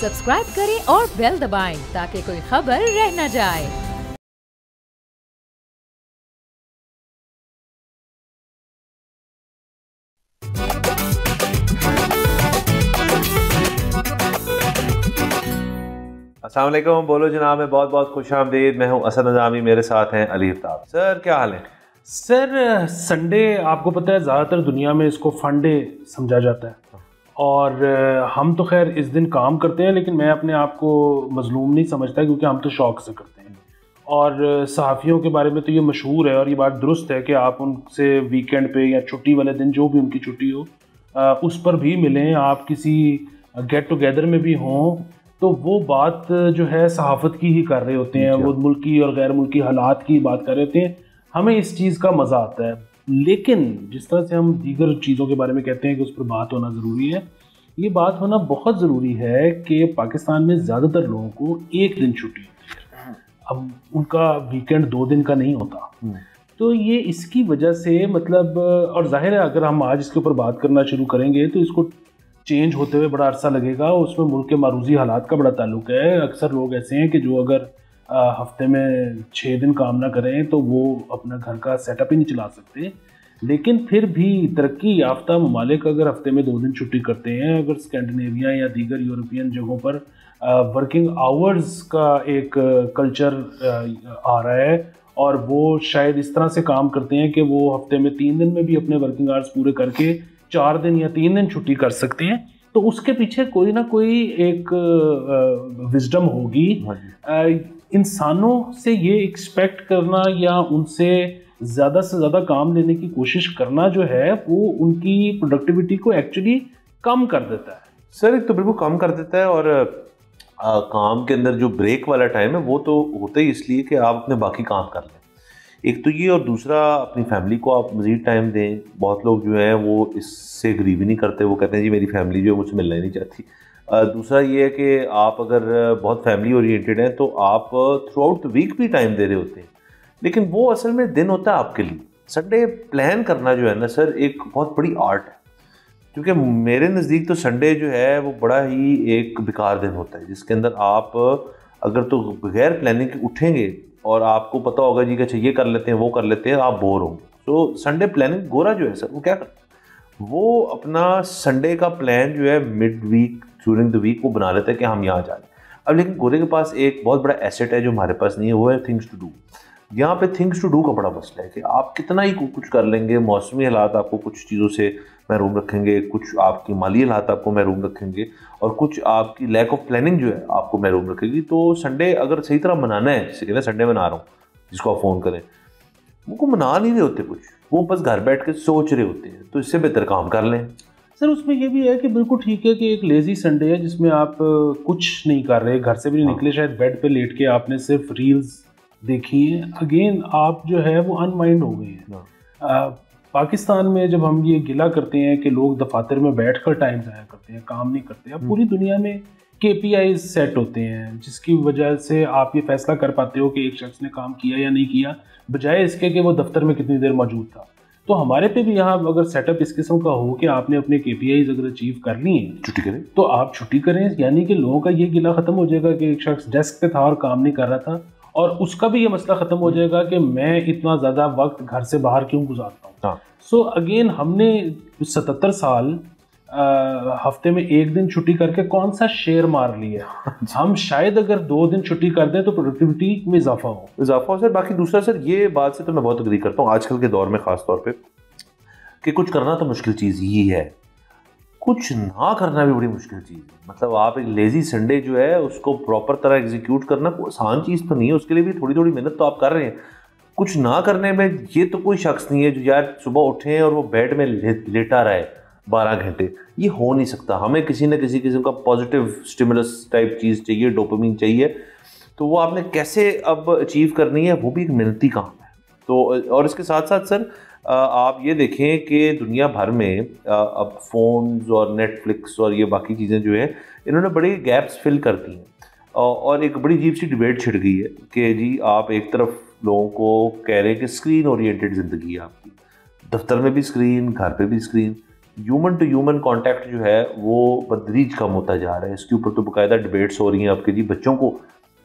Subscribe करें और bell दबाएं ताकि कोई खबर रह न जाए। अस्सलाम वालेकुम, बोलो जनाब में बहुत बहुत खुश आमदीद। मैं हूं असद नज़ामी, मेरे साथ हैं अली आफ्ताब। सर क्या हाल है? सर संडे आपको पता है ज़्यादातर दुनिया में इसको फन डे समझा जाता है और हम तो खैर इस दिन काम करते हैं, लेकिन मैं अपने आप को मजलूम नहीं समझता क्योंकि हम तो शौक़ से करते हैं। और सहाफ़ियों के बारे में तो ये मशहूर है और ये बात दुरुस्त है कि आप उनसे वीकेंड पे या छुट्टी वाले दिन जो भी उनकी छुट्टी हो उस पर भी मिलें, आप किसी गेट टुगेदर में भी हों तो वो बात जो है सहाफ़त की ही कर रहे होते हैं, वो मुल्की और गैर मुल्की हालात की बात कर रहे होते हैं। हमें इस चीज़ का मज़ा आता है, लेकिन जिस तरह से हम दीगर चीज़ों के बारे में कहते हैं कि उस पर बात होना ज़रूरी है, ये बात होना बहुत ज़रूरी है कि पाकिस्तान में ज़्यादातर लोगों को एक दिन छुट्टी होती है। अब उनका वीकेंड 2 दिन का नहीं होता, तो ये इसकी वजह से मतलब, और जाहिर है अगर हम आज इसके ऊपर बात करना शुरू करेंगे तो इसको चेंज होते हुए बड़ा अरसा लगेगा। उसमें मुल्क के मारूजी हालात का बड़ा ताल्लुक है। अक्सर लोग ऐसे हैं कि जो अगर हफ्ते में 6 दिन काम ना करें तो वो अपना घर का सेटअप ही नहीं चला सकते। लेकिन फिर भी तरक्की याफ्ता ममालिक अगर हफ्ते में 2 दिन छुट्टी करते हैं, अगर स्कैंडिनेविया या दीगर यूरोपियन जगहों पर वर्किंग आवर्स का एक कल्चर आ रहा है और वो शायद इस तरह से काम करते हैं कि वो हफ्ते में 3 दिन में भी अपने वर्किंग आवर्स पूरे करके 4 दिन या 3 दिन छुट्टी कर सकते हैं, तो उसके पीछे कोई ना कोई एक विजडम होगी। इंसानों से ये एक्सपेक्ट करना या उनसे ज़्यादा से ज़्यादा काम लेने की कोशिश करना जो है वो उनकी प्रोडक्टिविटी को एक्चुअली कम कर देता है। सर एक तो बिल्कुल कम कर देता है, और काम के अंदर जो ब्रेक वाला टाइम है वो तो होता ही इसलिए कि आप अपने बाकी काम कर लें। एक तो ये, और दूसरा अपनी फैमिली को आप मज़ीद टाइम दें। बहुत लोग जो हैं वो इससे एग्री भी नहीं करते, वो कहते हैं जी मेरी फैमिली जो है मुझसे मिलना ही नहीं चाहती। दूसरा ये है कि आप अगर बहुत फैमिली ओरिएंटेड हैं तो आप थ्रू आउट द वीक भी टाइम दे रहे होते हैं, लेकिन वो असल में दिन होता है आपके लिए। संडे प्लान करना जो है ना सर, एक बहुत बड़ी आर्ट है, क्योंकि मेरे नज़दीक तो संडे जो है वो बड़ा ही एक बेकार दिन होता है, जिसके अंदर आप अगर तो बगैर प्लानिंग के उठेंगे और आपको पता होगा जी कि अच्छा ये कर लेते हैं वो कर लेते हैं, आप बोर होंगे। तो संडे प्लानिंग गोरा जो है सर वो क्या करता है, वो अपना संडे का प्लान जो है mid week during the week वो बना लेता है कि हम यहाँ जा रहे हैं। अब लेकिन गोरे के पास एक बहुत बड़ा एसेट है जो हमारे पास नहीं है, वो है थिंग्स टू डू। यहाँ पे थिंग्स टू डू का बड़ा मसला है कि आप कितना ही कुछ कर लेंगे, मौसमी हालात आपको कुछ चीज़ों से महरूम रखेंगे, कुछ आपकी माली हालात आपको महरूम रखेंगे, और कुछ आपकी लैक ऑफ प्लानिंग जो है आपको महरूम रखेगी। तो संडे अगर सही तरह मनाना है, जैसे कि मैं संडे मना रहा हूँ, जिसको आप फ़ोन करें वो मना नहीं रहे होते कुछ, वो बस घर बैठ के सोच रहे होते हैं, तो इससे बेहतर काम कर लें। सर उसमें ये भी है कि बिल्कुल ठीक है कि एक लेज़ी संडे है जिसमें आप कुछ नहीं कर रहे, घर से भी नहीं निकले, शायद बेड पे लेट के आपने सिर्फ रील्स देखी है। अगेन आप जो है वो अनमाइंड हो गए हैं। पाकिस्तान में जब हम ये गिला करते हैं कि लोग दफातर में बैठकर टाइम ज़ाया करते हैं, काम नहीं करते, अब पूरी दुनिया में KPIs सेट होते हैं जिसकी वजह से आप ये फैसला कर पाते हो कि एक शख्स ने काम किया या नहीं किया, बजाय इसके कि वो दफ्तर में कितनी देर मौजूद था। तो हमारे पे भी यहाँ अगर सेटअप इस किस्म का हो कि आपने अपने KPIs अगर अचीव कर ली हैं, छुट्टी करें, तो आप छुट्टी करें। यानी कि लोगों का ये गिला ख़त्म हो जाएगा कि एक शख्स डेस्क पे था और काम नहीं कर रहा था, और उसका भी ये मसला ख़त्म हो जाएगा कि मैं इतना ज़्यादा वक्त घर से बाहर क्यों गुजारता हूँ। सो अगेन हमने 77 साल हफ्ते में 1 दिन छुट्टी करके कौन सा शेर मार लिया। हम शायद अगर 2 दिन छुट्टी कर दें तो प्रोडक्टिविटी में इजाफा हो सर। बाकी दूसरा सर, ये बात से तो मैं बहुत अग्री करता हूँ आजकल के दौर में ख़ास तौर पे, कि कुछ करना तो मुश्किल चीज़ ही है, कुछ ना करना भी बड़ी मुश्किल चीज़ है। मतलब आप एक लेज़ी संडे जो है उसको प्रॉपर तरह एग्जीक्यूट करना कोई आसान चीज़ तो नहीं है, उसके लिए भी थोड़ी थोड़ी मेहनत तो आप कर रहे हैं। कुछ ना करने में ये तो कोई शख्स नहीं है जो यार सुबह उठे और वो बेड में लेटा रहे 12 घंटे, ये हो नहीं सकता। हमें किसी न किसी किस्म का पॉजिटिव स्टिमुलस टाइप चीज़ चाहिए, डोपामिन चाहिए, तो वो आपने कैसे अब अचीव करनी है, वो भी एक मेहनती काम है। तो और इसके साथ साथ सर आप ये देखें कि दुनिया भर में अब फ़ोन्स और नेटफ्लिक्स और ये बाकी चीज़ें जो हैं इन्होंने बड़ी गैप्स फिल कर दी हैं, और एक बड़ी अजीब सी डिबेट छिड़ गई है कि जी आप एक तरफ लोगों को कह रहे हैं कि स्क्रीन ओरिएंटेड ज़िंदगी है आपकी, दफ्तर में भी स्क्रीन, घर पे भी screen. Human to human contact जो है वो बदरीज कम होता जा रहा है। इसके ऊपर तो बाकायदा डिबेट्स हो रही हैं आपके जी बच्चों को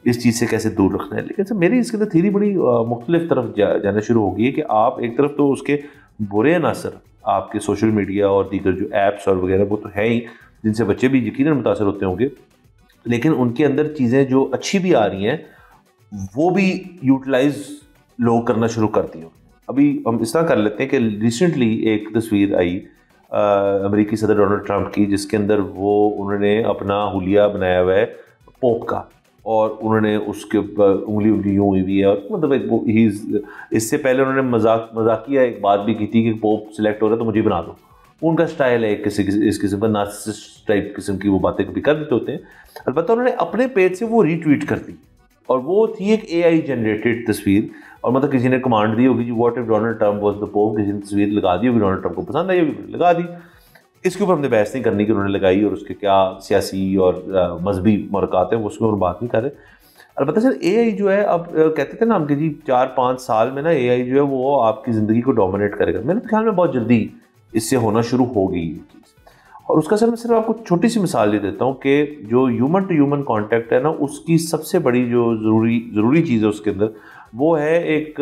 इस चीज़ से कैसे दूर रखना है। लेकिन सर मेरी इसके अंदर थ्योरी बड़ी मुख्तलिफ तरफ जाना शुरू हो गई है कि आप एक तरफ तो उसके बुरे अनासर आपके सोशल मीडिया और दीगर जो ऐप्स और वगैरह वो तो है ही जिनसे बच्चे भी यकीनन मुतासर होते होंगे, लेकिन उनके अंदर चीज़ें जो अच्छी भी आ रही हैं वो भी यूटिलाइज लोग करना शुरू कर दी। अभी हम इस तरह कर लेते हैं कि रिसेंटली एक तस्वीर आई अमेरिकी सदर डोनाल्ड ट्रंप की जिसके अंदर वो उन्होंने अपना हुलिया बनाया हुआ है पोप का और उन्होंने उसके ऊपर उंगली यूँ हुई हुई है और मतलब इससे पहले उन्होंने मजाकिया एक बात भी की थी कि पोप सिलेक्ट हो रहा है तो मुझे बना दो। उनका स्टाइल है इस किस्म का नार्सिसिस्ट टाइप किस्म की वो बातें कभी कर देते होते हैं। अलबत्ता उन्होंने अपने पेज से वो रीट्वीट कर दी और वो थी एक AI जनरेटेड तस्वीर और मतलब किसी ने कमांड दी होगी what if Donald Trump was the pope, किसी ने तस्वीर लगा दी होगी, डोनाल्ड ट्रंप को पसंद आई होगी, लगा दी। इसके ऊपर हमने बहस नहीं करनी कि उन्होंने लगाई और उसके क्या सियासी और मजहबी मरक़ात हैं, उसके ऊपर बात नहीं कर रहे। अलबत्ता सर AI जो है अब कहते थे ना हम कि जी 4-5 साल में ना AI जो है वो आपकी ज़िंदगी को डोमिनेट करेगा। मेरे ख्याल में बहुत जल्दी इससे होना शुरू हो गई ये चीज़। और उसका सर मैं सिर्फ आपको छोटी सी मिसाल दे देता हूँ कि जो ह्यूमन टू ह्यूमन कॉन्टैक्ट है ना उसकी सबसे बड़ी जो ज़रूरी चीज़ है उसके अंदर वो है एक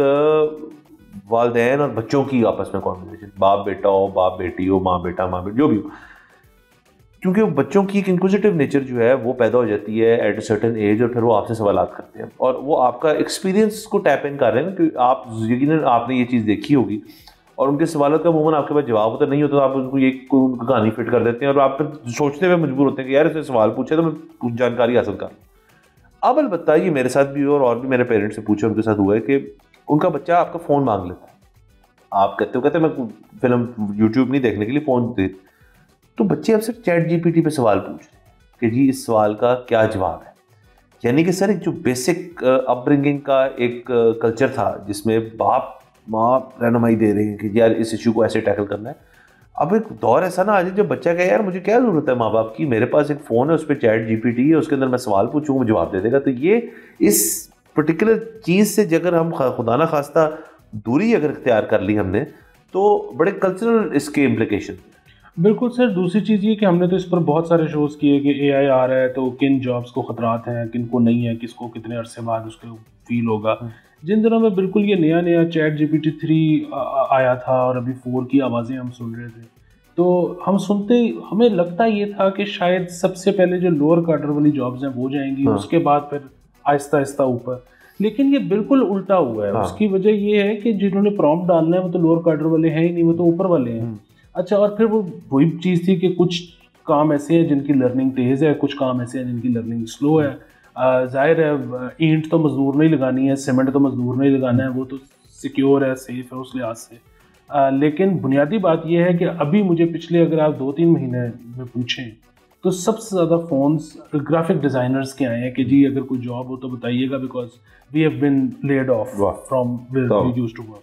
वालिदैन और बच्चों की आपस में कॉन्वर्सेशन, बाप बेटा हो, बाप बेटी हो, माँ बेटा जो भी हो। क्योंकि बच्चों की एक इंक्विजिटिव नेचर जो है वो पैदा हो जाती है एट अ सर्टेन एज और फिर वो आपसे सवालात करते हैं और वो आपका एक्सपीरियंस को टैप इन कर रहे हैं क्योंकि आप यकीनन आपने ये चीज़ देखी होगी और उनके सवालों का अमूमन आपके पास जवाब होता नहीं होता तो आप उनको ये उनको कहानी फिट कर देते हैं और आप फिर सोचते हुए मजबूर होते हैं कि यार इसने सवाल पूछे तो मैं कुछ जानकारी हासिल कर लूँ। अब अलबत्ता ये मेरे साथ भी हुआ और भी मेरे पेरेंट्स से पूछा उनके साथ हुआ है कि उनका बच्चा आपका फ़ोन मांग लेता है, आप कहते मैं फिल्म यूट्यूब नहीं देखने के लिए फ़ोन दे, तो बच्चे अब सिर्फ ChatGPT पे सवाल पूछ रहे हैं कि जी इस सवाल का क्या जवाब है। यानी कि सर एक जो बेसिक अपब्रिंगिंग का एक कल्चर था जिसमें बाप माँ रहनुमाई दे रहे हैं कि यार इस इशू को ऐसे टैकल करना है, अब एक दौर ऐसा ना आ जाए जब बच्चा कहे यार मुझे क्या ज़रूरत है माँ बाप की, मेरे पास एक फ़ोन है उस पर ChatGPT है उसके अंदर मैं सवाल पूछूँगा वो जवाब दे देगा। तो ये इस पर्टिकुलर चीज़ से अगर हम खुदा न खास्ता दूरी अगर इख्तियार कर ली हमने तो बड़े कल्चरल इसके इम्प्लीकेशन। बिल्कुल सर। दूसरी चीज़ ये कि हमने तो इस पर बहुत सारे शोज़ किए कि AI आ रहा है तो किन जॉब्स को ख़तरात हैं, किन को नहीं है, किसको कितने अरसे बाद उसको फील होगा। जिन दिनों में बिल्कुल ये नया ChatGPT 3 आया था और अभी 4 की आवाज़ें हम सुन रहे थे तो हम सुनते हमें लगता ये था कि शायद सबसे पहले जो लोअर कार्डर वाली जॉब्स हैं वो जाएंगी, उसके बाद फिर आहिस्ता आहिस्ता ऊपर। लेकिन ये बिल्कुल उल्टा हुआ है। उसकी वजह ये है कि जिन्होंने प्रॉम्प्ट डालना है वो तो लोअर कार्डर वाले हैं ही नहीं, वो तो ऊपर वाले हैं। अच्छा, और फिर वो वही चीज़ थी कि कुछ काम ऐसे हैं जिनकी लर्निंग तेज़ है, कुछ काम ऐसे हैं जिनकी लर्निंग स्लो है। जाहिर है ईंट तो मजदूर नहीं लगानी है, सीमेंट तो मजदूर नहीं लगाना है, वो तो सिक्योर है, सेफ है उस लिहाज से। लेकिन बुनियादी बात यह है कि अभी मुझे पिछले अगर आप 2-3 महीने में पूछें तो सबसे ज़्यादा फ़ोन्स ग्राफिक डिज़ाइनर्स के आए हैं कि जी अगर कोई जॉब हो तो बताइएगा because we have been laid off from where we used to work.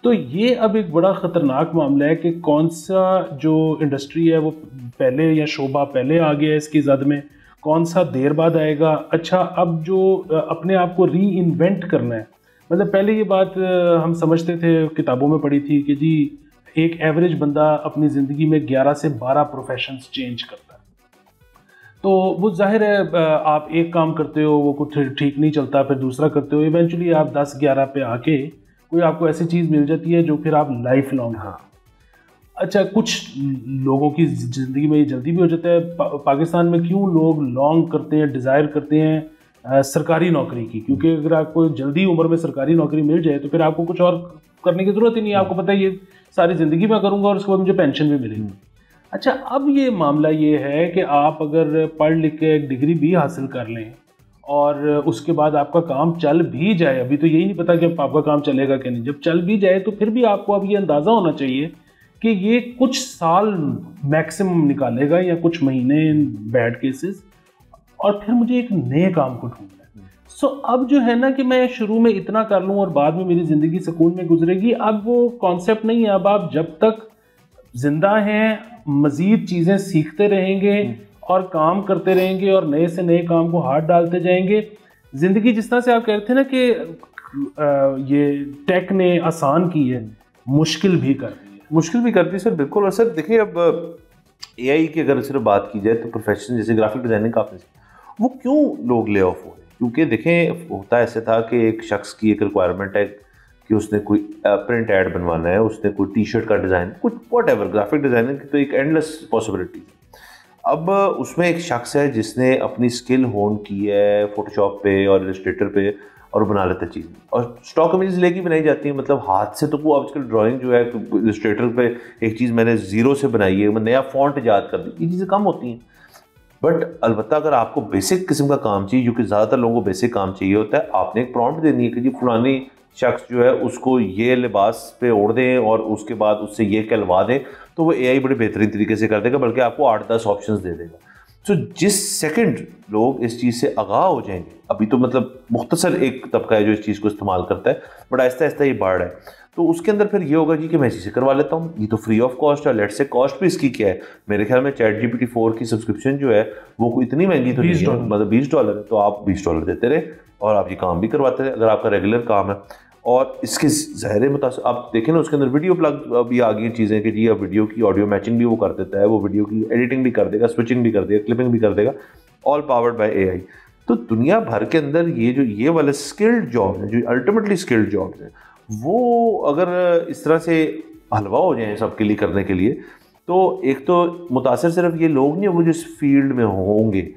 तो ये अब एक बड़ा ख़तरनाक मामला है कि कौन सा जो इंडस्ट्री है वो पहले या शोबा पहले आ गया है इसकी ज़द में, कौन सा देर बाद आएगा। अच्छा, अब जो अपने आप को री इन्वेंट करना है, मतलब पहले ये बात हम समझते थे, किताबों में पढ़ी थी कि जी एक एवरेज बंदा अपनी ज़िंदगी में 11 से 12 प्रोफेशंस चेंज करता है। तो वो जाहिर है आप एक काम करते हो वो कुछ ठीक नहीं चलता, फिर दूसरा करते हो, इवेंचुअली आप 10-11 पे आके कोई आपको ऐसी चीज़ मिल जाती है जो फिर आप लाइफ लॉन्ग। हाँ, अच्छा, कुछ लोगों की ज़िंदगी में ये जल्दी भी हो जाता है। पाकिस्तान में क्यों लोग लॉन्ग करते हैं, डिज़ायर करते हैं सरकारी नौकरी की, क्योंकि अगर आपको जल्दी उम्र में सरकारी नौकरी मिल जाए तो फिर आपको कुछ और करने की ज़रूरत ही नहीं है। आपको पता है ये सारी ज़िंदगी मैं करूँगा और उसके बाद मुझे पेंशन भी मिलेगी। अच्छा, अब ये मामला ये है कि आप अगर पढ़ लिख के एक डिग्री भी हासिल कर लें और उसके बाद आपका काम चल भी जाए, अभी तो यही नहीं पता कि आपका काम चलेगा कि नहीं, जब चल भी जाए तो फिर भी आपको अब ये अंदाज़ा होना चाहिए कि ये कुछ साल मैक्सिमम निकालेगा या कुछ महीने इन बैड केसेस, और फिर मुझे एक नए काम को ढूंढना है। सो अब जो है ना कि मैं शुरू में इतना कर लूँ और बाद में मेरी ज़िंदगी सुकून में गुजरेगी, अब वो कॉन्सेप्ट नहीं है। अब आप जब तक जिंदा हैं मज़ीद चीज़ें सीखते रहेंगे और काम करते रहेंगे और नए से नए काम को हाथ डालते जाएंगे। ज़िंदगी जिस तरह से आप कहते हैं ना कि ये टेक ने आसान की है, मुश्किल भी कर दी है। मुश्किल भी करती है सर, बिल्कुल। और सर देखिए, अब एआई की अगर सिर्फ बात की जाए तो प्रोफेशन जैसे ग्राफिक डिजाइनिंग का आपने, वो क्यों लोग ले ऑफ हो रहे हैं? क्योंकि देखें, होता ऐसे था कि एक शख्स की एक रिक्वायरमेंट है कि उसने कोई प्रिंट ऐड बनवाना है, उसने कोई टी शर्ट का डिज़ाइन, कुछ वॉट एवर, ग्राफिक डिज़ाइनिंग की तो एक एंडलेस पॉसिबिलिटी है। अब उसमें एक शख्स है जिसने अपनी स्किल होन की है फोटोशॉप पे और इलस्ट्रेटर पे, और बना लेता है चीज़, और स्टॉक इमेजेस लेके बनाई जाती है। मतलब हाथ से तो वो आजकल ड्राइंग जो है इलस्ट्रेटर पे एक चीज़ मैंने ज़ीरो से बनाई है, मैं नया फॉन्ट ईजाद कर दी, ये चीज़ें कम होती हैं। बट अलबत्ता अगर आपको बेसिक किस्म का काम चाहिए, क्योंकि ज़्यादातर लोगों को बेसिक काम चाहिए होता है, आपने एक प्रॉम्प्ट देनी है कि जी फलानी शख्स जो है उसको ये लिबास पे ओढ़ दें और उसके बाद उससे ये कहलवा दें, तो वो एआई बड़े बेहतरीन तरीके से कर देगा, बल्कि आपको 8-10 ऑप्शंस दे देगा। तो जिस सेकंड लोग इस चीज़ से आगाह हो जाएंगे, अभी तो मतलब मुख्तसर एक तबका है जो इस चीज़ को इस्तेमाल करता है, बट आहिस्ता आहिस्ता ये बढ़ रहा है, तो उसके अंदर फिर ये होगा जी कि मैं इसी से करवा लेता हूँ, ये तो फ्री ऑफ कॉस्ट है। लेट से कॉस्ट भी इसकी क्या है, मेरे ख्याल में ChatGPT 4 की सब्सक्रिप्शन जो है वो कोई इतनी महंगी तो नहीं है, मतलब $20 है, तो आप $20 देते रहे और आप ये काम भी करवाते रहे अगर आपका रेगुलर काम है। और इसके ज़ाहिर मुतासर आप देखें ना, उसके अंदर वीडियो प्लग भी आ गई चीज़ें कि जी अब वीडियो की ऑडियो मैचिंग भी वो कर देता है, वो वीडियो की एडिटिंग भी कर देगा, स्विचिंग भी कर देगा, क्लिपिंग भी कर देगा, ऑल पावर्ड बाय एआई। तो दुनिया भर के अंदर ये वाले स्किल्ड जॉब हैं, जो अल्टीमेटली स्किल्ड जॉब्स हैं, वो अगर इस तरह से हलवा हो जाए सबके लिए करने के लिए, तो एक तो मुतासर सिर्फ ये लोग नहीं होंगे जो इस फील्ड में होंगे,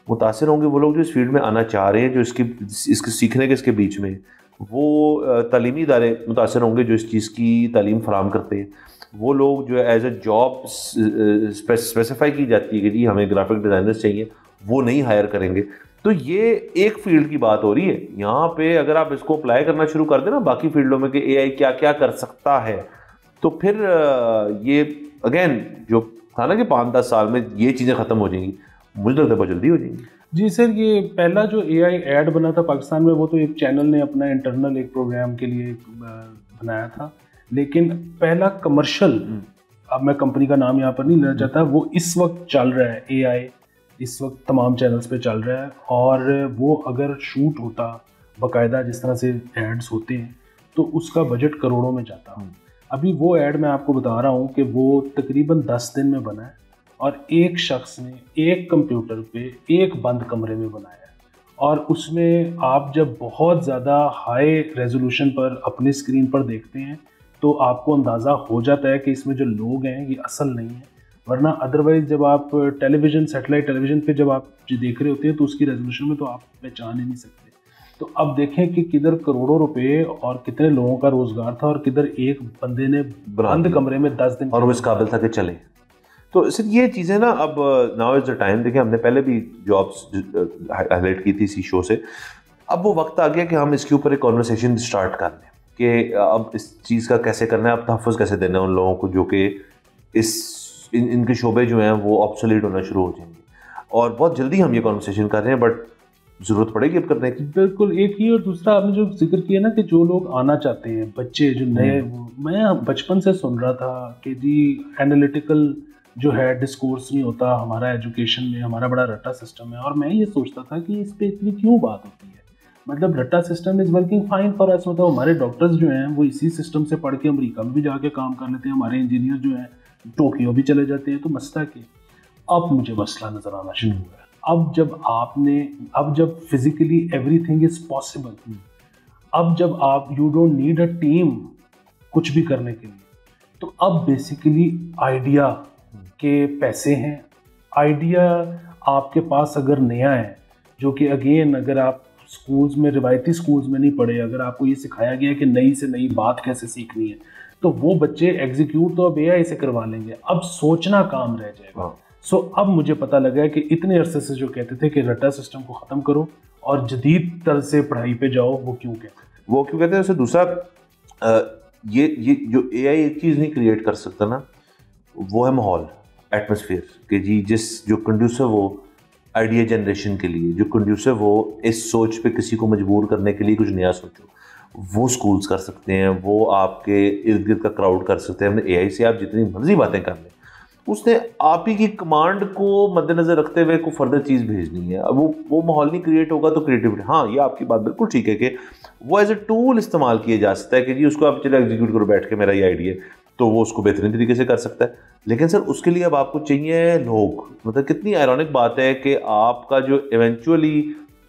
मुतासर होंगे वो लोग जो इस फील्ड में आना चाह रहे हैं, जो इसके सीखने के इसके बीच में, वो तालीमी इदारे मुतासर होंगे जो इस चीज़ की तालीम फराम करते हैं, वो लोग जो एज ए जॉब स्पेसिफाई की जाती है कि जी हमें ग्राफिक डिज़ाइनर्स चाहिए, वो नहीं हायर करेंगे। तो ये एक फील्ड की बात हो रही है यहाँ पे। अगर आप इसको अप्लाई करना शुरू कर देना बाकी फील्डों में कि एआई क्या क्या कर सकता है, तो फिर ये अगेन जो था ना कि 5-10 साल में ये चीज़ें ख़त्म हो जाएंगी, मुझे लगता है बहुत जल्दी हो जाएंगी। जी सर, ये पहला जो एआई ऐड बना था पाकिस्तान में, वो तो एक चैनल ने अपना इंटरनल एक प्रोग्राम के लिए बनाया था, लेकिन पहला कमर्शियल, अब मैं कंपनी का नाम यहाँ पर नहीं लेना चाहता, वो इस वक्त चल रहा है। एआई इस वक्त तमाम चैनल्स पे चल रहा है, और वो अगर शूट होता बाकायदा जिस तरह से एड्स होते हैं तो उसका बजट करोड़ों में जाता। अभी वो ऐड मैं आपको बता रहा हूँ कि वो तकरीबन 10 दिन में बना है, और एक शख्स ने एक कंप्यूटर पे एक बंद कमरे में बनाया है। और उसमें आप जब बहुत ज़्यादा हाई रेजोल्यूशन पर अपनी स्क्रीन पर देखते हैं तो आपको अंदाज़ा हो जाता है कि इसमें जो लोग हैं ये असल नहीं है, वरना अदरवाइज़ जब आप टेलीविज़न, सैटेलाइट टेलीविज़न पे जब आप जो देख रहे होते हैं तो उसकी रेजोल्यूशन में तो आप पहचान ही नहीं सकते। तो अब देखें कि किधर करोड़ों रुपए और कितने लोगों का रोज़गार था, और किधर एक बंदे ने बंद कमरे में 10 दिन, और वो इस काबिल था कि चले। तो सिर्फ ये चीज़ें ना, अब नाउ इज़ द टाइम। देखिए, हमने पहले भी जॉब्स हाईलाइट की थी इसी शो से, अब वो वक्त आ गया कि हम इसके ऊपर एक कॉन्वर्सेशन स्टार्ट कर लें कि अब इस चीज़ का कैसे करना है, अब तहफ़्फ़ुज़ कैसे देना है उन लोगों को जो कि इनके शोबे जो हैं वो ऑब्सोलीट होना शुरू हो जाएंगे। और बहुत जल्दी हम ये कॉन्वर्सेशन कर रहे हैं, बट ज़रूरत पड़ेगी अब करने की। बिल्कुल, एक ही। और दूसरा आपने जो जिक्र किया ना कि जो लोग आना चाहते हैं, बच्चे जो नए, मैं बचपन से सुन रहा था कि जी एनालिटिकल जो है डिस्कोर्स नहीं होता हमारा एजुकेशन में, हमारा बड़ा रट्टा सिस्टम है, और मैं ये सोचता था कि इस पे इतनी क्यों बात होती है। मतलब रट्टा system is working fine for us. मतलब हमारे डॉक्टर्स जो हैं वो इसी सिस्टम से पढ़ के अमेरिका में भी जाके काम कर लेते हैं, हमारे इंजीनियर जो हैं टोक्यो भी चले जाते हैं, तो मसला के अब मुझे मसला नज़र आना शुरू हुआ। अब जब फिजिकली एवरीथिंग इज़ पॉसिबल, अब जब आप you don't need a team कुछ भी करने के लिए, तो अब बेसिकली आइडिया के पैसे हैं। आइडिया आपके पास अगर नया है, जो कि अगेन अगर आप स्कूल्स में, रिवायती स्कूल्स में नहीं पढ़े, अगर आपको ये सिखाया गया कि नई से नई बात कैसे सीखनी है, तो वो बच्चे एग्जीक्यूट तो अब एआई से करवा लेंगे, अब सोचना काम रह जाएगा। सो अब मुझे पता लगा कि इतने अरसे से जो कहते थे कि रट्टा सिस्टम को ख़त्म करो और जदीद तरह से पढ़ाई पे जाओ, वो क्यों कहते हैं। दूसरा ये जो एआई एक चीज़ नहीं क्रिएट कर सकता ना, वो है माहौल, एटमॉस्फेयर, कि जी जो कंड्यूसिव हो आइडिया जनरेशन के लिए, जो कंड्यूसिव हो इस सोच पे किसी को मजबूर करने के लिए कुछ नया सोचो, वो स्कूल्स कर सकते हैं, वो आपके इर्द गिर्द का क्राउड कर सकते हैं। एआई से आप जितनी मर्जी बातें कर लें, उसने आप ही की कमांड को मद्देनजर रखते हुए कोई फर्दर चीज़ भेजनी है। अब वो माहौल नहीं क्रिएट होगा तो क्रिएटिविटी, हाँ ये आपकी बात बिल्कुल ठीक है कि वो एज ए टूल इस्तेमाल किया जा सकता है कि जी उसको आप चलो एग्जीक्यूट करो बैठ के, मेरा ये आइडिया, तो वो उसको बेहतरीन तरीके से कर सकता है। लेकिन सर उसके लिए अब आपको चाहिए लोग। मतलब कितनी आयरॉनिक बात है कि आपका जो इवेंचुअली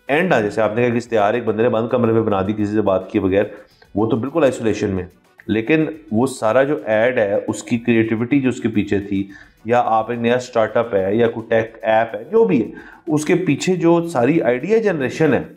एंड आ, जैसे आपने कहा कि इश्तिहार एक बंदे ने बंद कमरे में बना दी किसी से बात किए बगैर, वो तो बिल्कुल आइसोलेशन में, लेकिन वो सारा जो ऐड है उसकी क्रिएटिविटी जो उसके पीछे थी, या आप एक नया स्टार्टअप है या कोई टेक ऐप है जो भी है, उसके पीछे जो सारी आइडिया जनरेशन है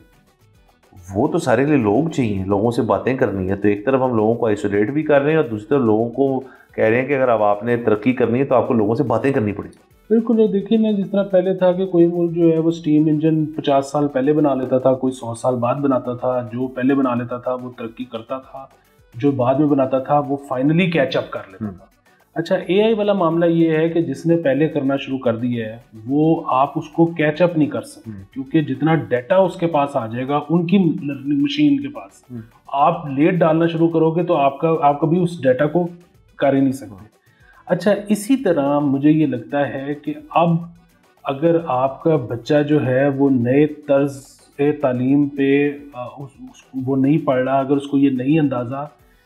वो तो सारे लिए लोग चाहिए, लोगों से बातें करनी है। तो एक तरफ हम लोगों को आइसोलेट भी कर रहे हैं और दूसरी तरफ लोगों को कह रहे हैं कि अगर अब आपने तरक्की करनी है तो आपको लोगों से बातें करनी पड़ेगी। बिल्कुल। देखिए ना, जिस तरह पहले था कि कोई मुल्क जो है वो स्टीम इंजन 50 साल पहले बना लेता था, कोई 100 साल बाद बनाता था, जो पहले बना लेता था वो तरक्की करता था, जो बाद में बनाता था वो फाइनली कैचअप कर लेता था। अच्छा, एआई वाला मामला ये है कि जिसने पहले करना शुरू कर दिया है वो आप उसको कैचअप नहीं कर सकते, क्योंकि जितना डाटा उसके पास आ जाएगा उनकी लर्निंग मशीन के पास, आप लेट डालना शुरू करोगे तो आप कभी उस डाटा को कर ही नहीं सकते। अच्छा, इसी तरह मुझे ये लगता है कि अब अगर आपका बच्चा जो है वो नए तर्ज तालीम पे वो नहीं पढ़ रहा, अगर उसको ये नहीं अंदाज़ा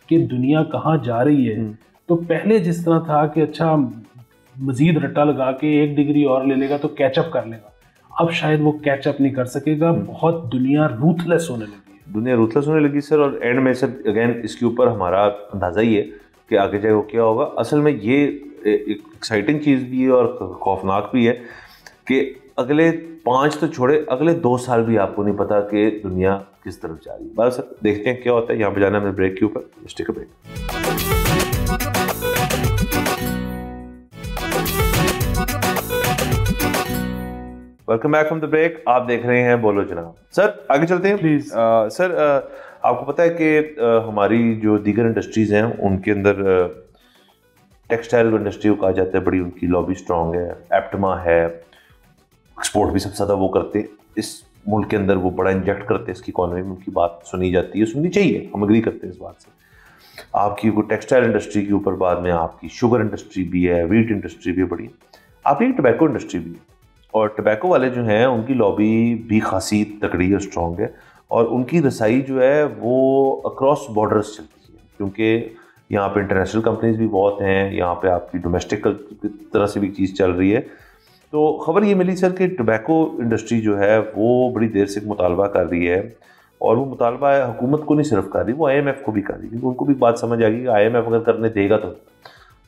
कि दुनिया कहाँ जा रही है, तो पहले जिस तरह था कि अच्छा मज़ीद रट्टा लगा के 1 डिग्री और ले लेगा तो कैचअप कर लेगा, अब शायद वो कैचअप नहीं कर सकेगा। बहुत दुनिया रूथलेस होने लगी है। दुनिया रूथलेस होने लगी सर। और एंड में सर अगेन इसके ऊपर हमारा अंदाज़ा ही है कि आगे जाए वो क्या होगा। असल में ये एक एक्साइटिंग चीज़ भी है और खौफनाक भी है कि अगले 5 तो छोड़े, अगले 2 साल भी आपको नहीं पता कि दुनिया किस तरफ जा रही है। बस सर देखते हैं क्या होता है। यहाँ पे जाना है हमें ब्रेक के ऊपर। Take a break. Welcome back from the break. आप देख रहे हैं बोलो जनाब। सर आगे चलते हैं प्लीज। सर आपको पता है कि हमारी जो दीगर इंडस्ट्रीज़ हैं उनके अंदर टेक्सटाइल इंडस्ट्री को कहा जाता है, बड़ी उनकी लॉबी स्ट्रॉन्ग है। एप्टमा है, एक्सपोर्ट भी सबसे ज़्यादा वो करते हैं इस मुल्क के अंदर, वो बड़ा इंजेक्ट करते हैं इसकी इकॉनमी में। उनकी बात सुनी जाती है, सुननी चाहिए, हम एग्री करते हैं इस बात से। आपकी वो टेक्सटाइल इंडस्ट्री के ऊपर बाद में आपकी शुगर इंडस्ट्री भी है, वीट इंडस्ट्री भी बड़ी, आपकी टबैको इंडस्ट्री भी है। और टबैको वाले जो हैं उनकी लॉबी भी खासी तकड़ी और स्ट्रॉन्ग है, और उनकी रसाई जो है वो अक्रॉस बॉर्डर्स चलती है, क्योंकि यहाँ पे इंटरनेशनल कंपनीज भी बहुत हैं, यहाँ पे आपकी डोमेस्टिक तरह से भी चीज़ चल रही है। तो खबर ये मिली सर कि टबैको इंडस्ट्री जो है वो बड़ी देर से मुतालबा कर रही है, और वो मुतालबा हुकूमत को नहीं सिर्फ कर रही, वो IMF को भी कर रही है, क्योंकि उनको भी बात समझ आ गई कि IMF अगर करने देगा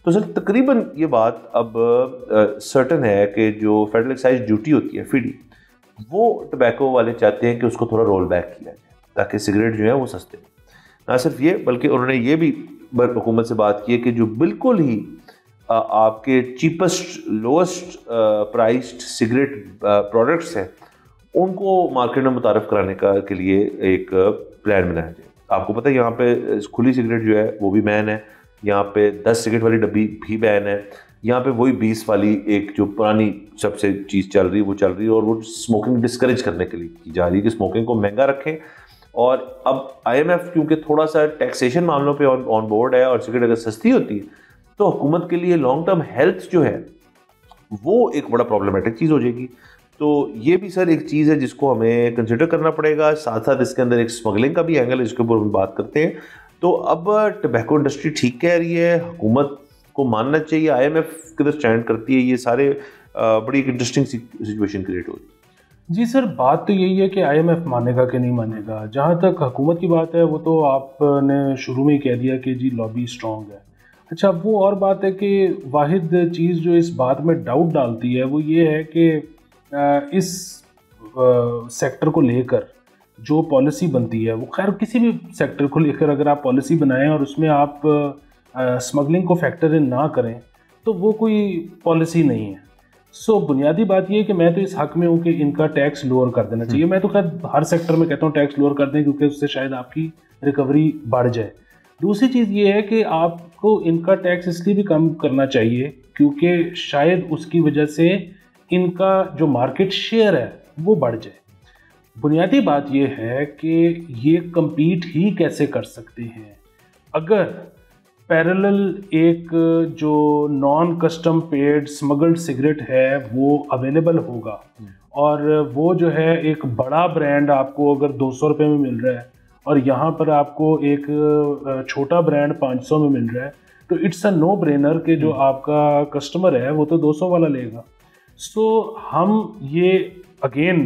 तो सर तकरीबन ये बात अब सर्टन है कि जो फेडरल एक्साइज ड्यूटी होती है FED, वो टबैको वाले चाहते हैं कि उसको थोड़ा रोल बैक किया जाए ताकि सिगरेट जो है वो सस्ते। ना सिर्फ ये, बल्कि उन्होंने ये भी हुकूमत से बात की है कि जो बिल्कुल ही आपके cheapest lowest priced cigarette products हैं उनको मार्केट में मुतारफ़ कराने के लिए एक प्लान बनाया जाए। आपको पता है यहाँ पे खुली सिगरेट जो है वो भी बैन है, यहाँ पे 10 सिगरेट वाली डब्बी भी बैन है, यहाँ पे वही 20 वाली एक जो पुरानी सबसे चीज़ चल रही है वो चल रही है, और वो स्मोकिंग डिस्करेज करने के लिए की जा रही है कि स्मोकिंग को महंगा रखें। और अब IMF क्योंकि थोड़ा सा टैक्सेशन मामलों पे ऑन बोर्ड है, और सिगरेट अगर सस्ती होती है तो हुकूमत के लिए लॉन्ग टर्म हेल्थ जो है वो एक बड़ा प्रॉब्लमेटिक चीज़ हो जाएगी। तो ये भी सर एक चीज़ है जिसको हमें कंसिडर करना पड़ेगा। साथ साथ इसके अंदर एक स्मगलिंग का भी एंगल है जिसके ऊपर हम बात करते हैं। तो अब टबैको इंडस्ट्री ठीक कह रही है, हुकूमत को मानना चाहिए, IMF किधर स्टैंड करती है, ये सारे बड़ी एक इंटरेस्टिंग सिचुएशन क्रिएट हो रही है। जी सर, बात तो यही है कि IMF मानेगा कि नहीं मानेगा। जहाँ तक हुकूमत की बात है वो तो आपने शुरू में ही कह दिया कि जी लॉबी स्ट्रॉन्ग है। अच्छा, वो और बात है कि वाहिद चीज़ जो इस बात में डाउट डालती है वो ये है कि इस सेक्टर को लेकर जो पॉलिसी बनती है वो, खैर किसी भी सेक्टर को लेकर अगर आप पॉलिसी बनाएं और उसमें आप स्मगलिंग को फैक्टर इन ना करें तो वो कोई पॉलिसी नहीं है। सो बुनियादी बात ये है कि मैं तो इस हक में हूँ कि इनका टैक्स लोअर कर देना चाहिए। मैं तो खैर हर सेक्टर में कहता हूँ टैक्स लोअर कर दें, क्योंकि उससे शायद आपकी रिकवरी बढ़ जाए। दूसरी चीज़ ये है कि आपको इनका टैक्स इसलिए भी कम करना चाहिए क्योंकि शायद उसकी वजह से इनका जो मार्केट शेयर है वो बढ़ जाए। बुनियादी बात ये है कि ये compete ही कैसे कर सकते हैं अगर पैरेलल एक जो non custom paid smuggled cigarette है वो अवेलेबल होगा, और वो जो है एक बड़ा ब्रांड आपको अगर 200 रुपये में मिल रहा है और यहाँ पर आपको एक छोटा ब्रांड 500 में मिल रहा है, तो इट्स अ नो ब्रेनर कि जो आपका कस्टमर है वो तो 200 वाला लेगा। सो हम ये अगेन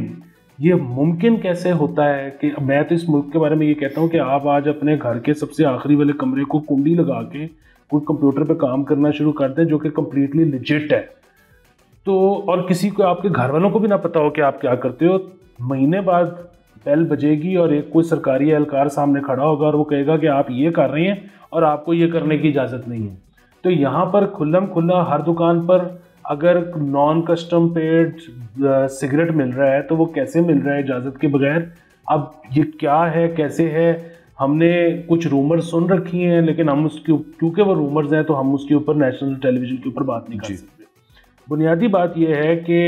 ये मुमकिन कैसे होता है कि मैं तो इस मुल्क के बारे में ये कहता हूँ कि आप आज अपने घर के सबसे आखिरी वाले कमरे को कुंडी लगा के कोई कंप्यूटर पे काम करना शुरू कर दें जो कि कम्प्लीटली लिजिट है, तो और किसी को आपके घर वालों को भी ना पता हो कि आप क्या करते हो, महीने बाद बेल बजेगी और एक कोई सरकारी एहलकार सामने खड़ा होगा और वो कहेगा कि आप ये कर रहे हैं और आपको ये करने की इजाज़त नहीं है। तो यहाँ पर खुल्लम खुल्ला हर दुकान पर अगर नॉन कस्टम पेड सिगरेट मिल रहा है तो वो कैसे मिल रहा है इजाज़त के बगैर। अब ये क्या है कैसे है, हमने कुछ रूमर्स सुन रखी हैं लेकिन हम उसके क्योंकि वो रूमर्स हैं तो हम उसके ऊपर नेशनल टेलीविज़न के ऊपर बात नहीं कर सकते। बुनियादी बात यह है कि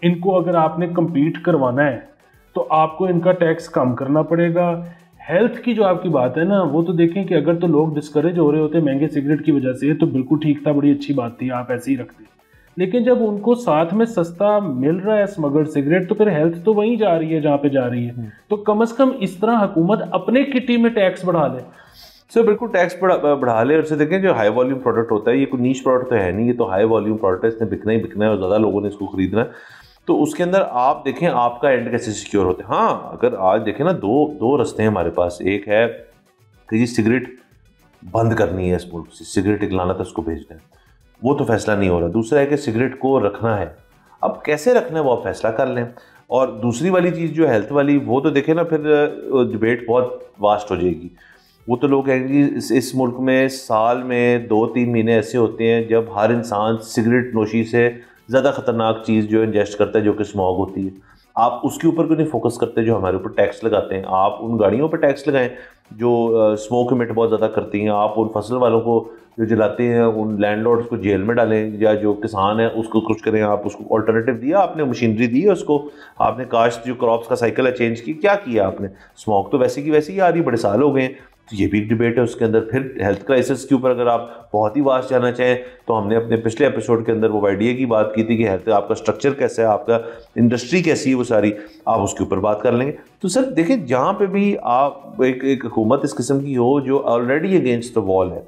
इनको अगर आपने कम्पीट करवाना है तो आपको इनका टैक्स कम करना पड़ेगा। हेल्थ की जो आपकी बात है ना, वो तो देखें कि अगर तो लोग डिस्करेज हो रहे होते महंगे सिगरेट की वजह से तो बिल्कुल ठीक था, बड़ी अच्छी बात थी, आप ऐसे ही रखते। लेकिन जब उनको साथ में सस्ता मिल रहा है स्मगल्ड सिगरेट तो फिर हेल्थ तो वहीं जा रही है जहाँ पे जा रही है। तो कम से कम इस तरह हुकूमत अपने किटी में टैक्स बढ़ा ले। सर बिल्कुल टैक्स बढ़ा ले। और से देखें जो हाई वॉल्यूम प्रोडक्ट होता है, ये कोई नीश प्रोडक्ट तो है नहीं, ये तो हाई वॉल्यूम प्रोडक्ट है, इसने बिकना ही बिकना है और ज़्यादा लोगों ने इसको खरीदना है। तो उसके अंदर आप देखें आपका एंड कैसे सिक्योर होते हैं। हाँ, अगर आज देखें ना दो रास्ते हैं हमारे पास। एक है कि जी सिगरेट बंद करनी है, इस मुल्क से सिगरेट निकलाना था उसको भेजना है, वो तो फैसला नहीं हो रहा। दूसरा है कि सिगरेट को रखना है, अब कैसे रखना है वो आप फैसला कर लें। और दूसरी वाली चीज़ जो हेल्थ वाली, वो तो देखें ना फिर डिबेट बहुत वास्ट हो जाएगी। वो तो लोग कहेंगे इस मुल्क में साल में 2-3 महीने ऐसे होते हैं जब हर इंसान सिगरेट नोशी से ज़्यादा ख़तरनाक चीज़ जो इंजेस्ट करता है जो कि स्मॉग होती है। आप उसके ऊपर क्यों नहीं फोकस करते जो हमारे ऊपर टैक्स लगाते हैं। आप उन गाड़ियों पर टैक्स लगाएं जो स्मोक इमिट बहुत ज़्यादा करती हैं। आप उन फसल वालों को जो जलाते हैं उन लैंडलॉर्ड्स को जेल में डालें, या जो किसान है उसको कुछ करें। आप उसको ऑल्टरनेटिव दिया, आपने मशीनरी दी है उसको, आपने काश्त जो क्रॉप्स का साइकिल है चेंज की, क्या किया आपने। स्मोक तो वैसे की वैसे ही आ रही, बड़े साल हो गए हैं। तो ये भी एक डिबेट है उसके अंदर। फिर हेल्थ क्राइसिस के ऊपर अगर आप बहुत ही वास्ट जाना चाहें तो हमने अपने पिछले एपिसोड के अंदर वो आइडिया की बात की थी कि हेल्थ आपका स्ट्रक्चर कैसा है, आपका इंडस्ट्री कैसी है, वो सारी आप उसके ऊपर बात कर लेंगे। तो सर देखिए, जहाँ पे भी आप एक हुकूमत इस किस्म की हो जो ऑलरेडी अगेंस्ट द वॉल है,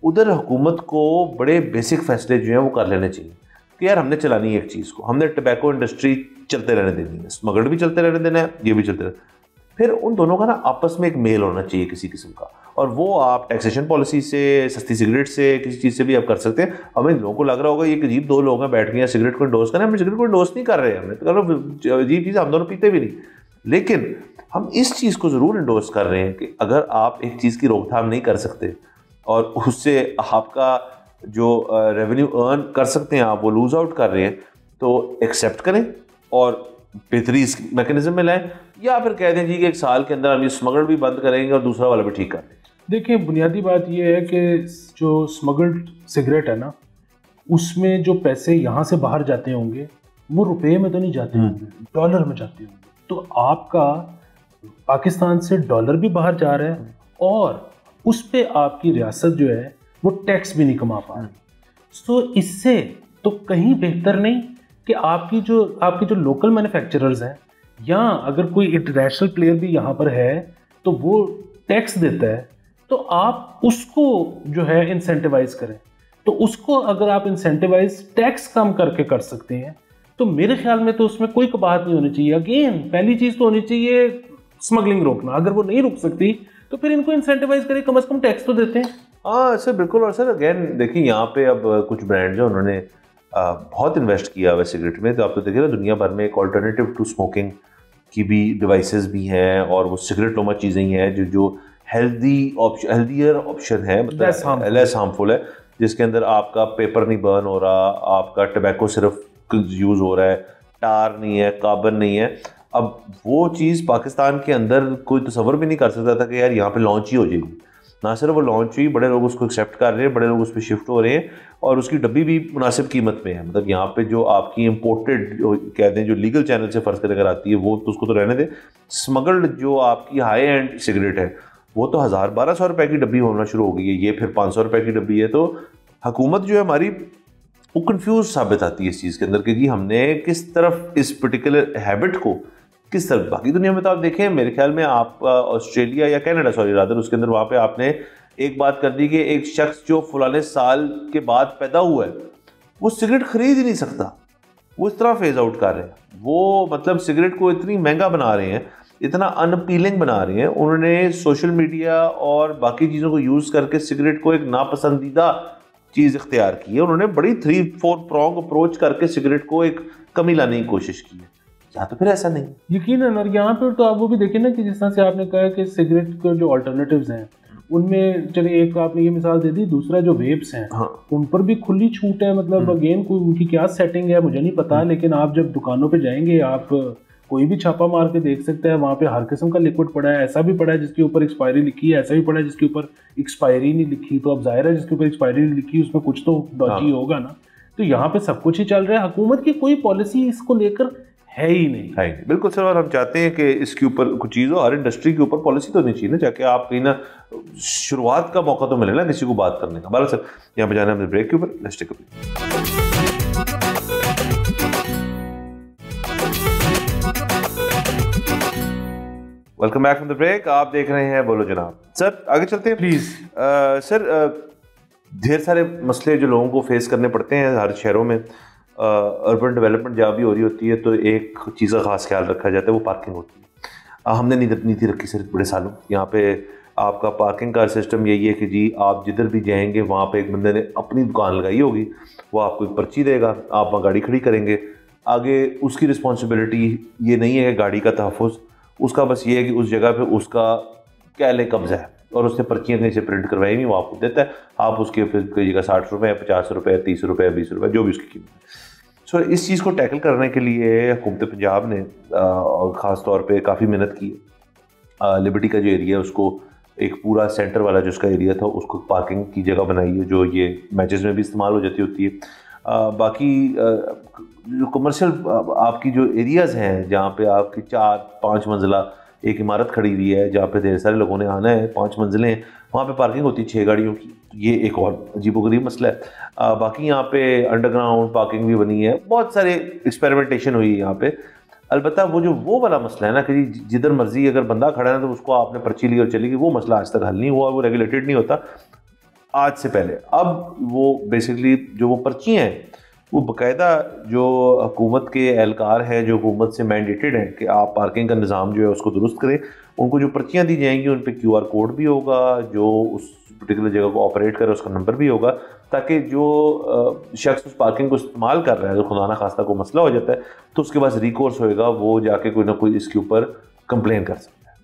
उधर हुकूमत को बड़े बेसिक फैसले जो हैं वो कर लेने चाहिए कि यार हमने चलानी है एक चीज़ को, हमने टबैको इंडस्ट्री चलते रहने देनी है, स्मगल्ड भी चलते रहने देना है, ये भी चलते रहना। फिर उन दोनों का ना आपस में एक मेल होना चाहिए किसी किस्म का, और वो आप टैक्सेशन पॉलिसी से, सस्ती सिगरेट से, किसी चीज़ से भी आप कर सकते हैं। हमें लोगों को लग रहा होगा ये अजीब दो लोग हैं बैठ गए सिगरेट को इंडोर्स करें, हम सिगरेट को इंडोर्स नहीं कर रहे हैं, हमने तो अजीब चीज़, हम दोनों पीते भी नहीं। लेकिन हम इस चीज़ को ज़रूर इंडोर्स कर रहे हैं कि अगर आप एक चीज़ की रोकथाम नहीं कर सकते और उससे आपका जो रेवेन्यू अर्न कर सकते हैं आप वो लूज आउट कर रहे हैं, तो एक्सेप्ट करें और बेहतरी इस मैकेनिज्म में लाएं, या फिर कह दें जी कि एक साल के अंदर हम ये स्मगल्ड भी बंद करेंगे और दूसरा वाला भी ठीक कर देंगे। देखिए, बुनियादी बात ये है कि जो स्मगल्ड सिगरेट है ना, उसमें जो पैसे यहाँ से बाहर जाते होंगे वो रुपए में तो नहीं जाते होंगे, डॉलर में जाते होंगे। तो आपका पाकिस्तान से डॉलर भी बाहर जा रहा है और उस पे आपकी रियासत जो है वो टैक्स भी नहीं कमा पा रही। तो इससे तो कहीं बेहतर नहीं कि आपकी जो लोकल मैन्युफैक्चरर्स हैं, या अगर कोई इंटरनेशनल प्लेयर भी यहाँ पर है तो वो टैक्स देता है, तो आप उसको जो है इंसेंटिवाइज करें। तो उसको अगर आप इंसेंटिवाइज टैक्स कम करके कर सकते हैं तो मेरे ख्याल में तो उसमें कोई कबाहत नहीं होनी चाहिए। अगेन पहली चीज़ तो होनी चाहिए स्मगलिंग रोकना। अगर वो नहीं रुक सकती तो फिर इनको इंसेंटिवाइज करें, कम से कम टैक्स तो देते हैं। हाँ सर बिल्कुल। और सर अगेन देखिए, यहाँ पे अब कुछ ब्रांड्स हैं उन्होंने बहुत इन्वेस्ट किया हुआ है सिगरेट में। तो आप तो देखिए ना, दुनिया भर में एक ऑल्टरनेटिव टू स्मोकिंग की भी डिवाइसेस भी हैं और वो सिगरेट नुमा चीज़ें ही हैं जो हेल्दियर ऑप्शन है, मतलब लेस हार्मफुल है, जिसके अंदर आपका पेपर नहीं बर्न हो रहा, आपका टबैको सिर्फ यूज़ हो रहा है, टार नहीं है, कार्बन नहीं है। अब वो चीज़ पाकिस्तान के अंदर कोई तसव्वुर भी नहीं कर सकता था कि यार यहाँ पे लॉन्च ही हो जाएगी। ना सिर्फ वो लॉन्च हुई, बड़े लोग उसको एक्सेप्ट कर रहे हैं, बड़े लोग उस पर शिफ्ट हो रहे हैं और उसकी डब्बी भी मुनासिब कीमत में है। मतलब यहाँ पे जो आपकी इम्पोर्टेड कहते हैं जो लीगल चैनल से फ़र्ज़ कर अगर आती है वो तो उसको तो रहने दे। स्मगल्ड जो आपकी हाई एंड सिगरेट है वो तो 1000-1200 रुपये की डब्बी होना शुरू हो गई है, ये फिर 500 रुपये की डब्बी है। तो हुकूमत जो है हमारी वो कन्फ्यूज साबित आती है इस चीज़ के अंदर कि जी हमने किस तरफ इस पर्टिकुलर हैबिट को किस तरफ। बाकी दुनिया में तो आप देखें, मेरे ख्याल में आप ऑस्ट्रेलिया या कनाडा, सॉरी रादर, उसके अंदर वहाँ पे आपने एक बात कर दी कि एक शख्स जो फलाने साल के बाद पैदा हुआ है वो सिगरेट खरीद ही नहीं सकता, वो इस तरह फेज आउट कर रहे हैं। वो मतलब सिगरेट को इतनी महंगा बना रहे हैं, इतना अनअपीलिंग बना रहे हैं। उन्होंने सोशल मीडिया और बाकी चीज़ों को यूज़ करके सिगरेट को एक नापसंदीदा चीज़ इख्तियार की है। उन्होंने बड़ी 3-4 प्रॉन्ग अप्रोच करके सिगरेट को एक कमी लाने की कोशिश की है। या तो फिर ऐसा नहीं, यकीनन। और यहाँ पर तो आप वो भी देखिए ना कि जिस तरह से आपने कहा कि सिगरेट के जो अल्टरनेटिव्स हैं उनमें, चलिए एक आपने ये मिसाल दे दी, दूसरा जो वेप्स हैं उन पर भी खुली छूट है। मतलब अगेन कोई उनकी क्या सेटिंग है मुझे नहीं पता, लेकिन आप जब दुकानों पे जाएंगे आप कोई भी छापा मार के देख सकते हैं, वहाँ पे हर किस्म का लिक्विड पड़ा है। ऐसा भी पड़ा है जिसके ऊपर एक्सपायरी लिखी है, ऐसा भी पड़ा है जिसके ऊपर एक्सपायरी नहीं लिखी। तो अब जाहिर है जिसके ऊपर एक्सपायरी नहीं लिखी उसमें कुछ तो डॉजी होगा ना। तो यहाँ पे सब कुछ ही चल रहा है, हुकूमत की कोई पॉलिसी इसको लेकर है ही नहीं। बिल्कुल सर। और हम चाहते हैं कि इसके ऊपर कुछ चीज़ हो, हर इंडस्ट्री के ऊपर पॉलिसी तो नहीं चाहिए ना, जाके आप कहीं ना शुरुआत का मौका तो मिले ना किसी को बात करने का। बहरहाल सर, यहाँ पे जाना है ब्रेक के ऊपर। Let's take a break. Welcome back from the break. आप देख रहे हैं बोलो जनाब। सर आगे चलते हैं प्लीज। सर ढेर सारे मसले जो लोगों को फेस करने पड़ते हैं हर शहरों में। अर्बन डेवलपमेंट जहाँ भी हो रही होती है तो एक चीज़ का खास ख्याल रखा जाता है, वो पार्किंग होती है। हमने नीति रखी सर बड़े सालों। यहाँ पे आपका पार्किंग का सिस्टम यही है कि जी आप जिधर भी जाएंगे वहाँ पे एक बंदे ने अपनी दुकान लगाई होगी, वो आपको एक पर्ची देगा, आप वहाँ गाड़ी खड़ी करेंगे। आगे उसकी रिस्पॉन्सिबिलिटी ये नहीं है कि गाड़ी का तहफ़्फ़ुज़, उसका बस ये है कि उस जगह पे उसका क्या ले कब्ज़ा है और उसने पर्चियाँ कहीं से प्रिंट करवाई हुई वो आपको देता है। आप उसके फिर कोई जगह 60 रुपये, 50 रुपये, 30 रुपये, 20 रुपये, जो भी उसकी कीमत है। सो इस चीज़ को टैकल करने के लिए हुकूमत पंजाब ने ख़ास तौर पे काफ़ी मेहनत की। लिबर्टी का जो एरिया है उसको एक पूरा सेंटर वाला जो उसका एरिया था उसको पार्किंग की जगह बनाई है, जो ये मैचेस में भी इस्तेमाल हो जाती होती है। बाकी जो कमर्शियल आपकी जो एरियाज़ हैं जहाँ पे आपकी 4-5 मंजिला एक इमारत खड़ी हुई है जहाँ पे ढेर सारे लोगों ने आना है, 5 मंजिलें हैं, वहाँ पे पार्किंग होती है 6 गाड़ियों की। ये एक और अजीबोगरीब मसला है। बाकी यहाँ पे अंडरग्राउंड पार्किंग भी बनी है, बहुत सारे एक्सपेरिमेंटेशन हुई है यहाँ पे। अलबत्ता वो वाला मसला है ना कि जिधर मर्जी अगर बंदा खड़ा है तो उसको आपने पर्ची ली और चली गई, वो मसला आज तक हल नहीं हुआ, वो रेगुलेटेड नहीं होता आज से पहले। अब वो बेसिकली जो वो पर्चियाँ हैं वो बाकायदा जो हुकूमत के एहलकार हैं जो हुकूमत से मैंडेटेड हैं कि आप पार्किंग का निज़ाम जो है उसको दुरुस्त करें, उनको जो पर्चियाँ दी जाएंगी उन पे QR कोड भी होगा, जो उस पर्टिकुलर जगह को ऑपरेट करे उसका नंबर भी होगा, ताकि जो शख्स उस पार्किंग को इस्तेमाल कर रहा है, जो खुदा ना खास्ता को मसला हो जाता है तो उसके पास रिकोर्स होएगा, वो जाके कोई ना कोई इसके ऊपर कंप्लेन कर सकता है।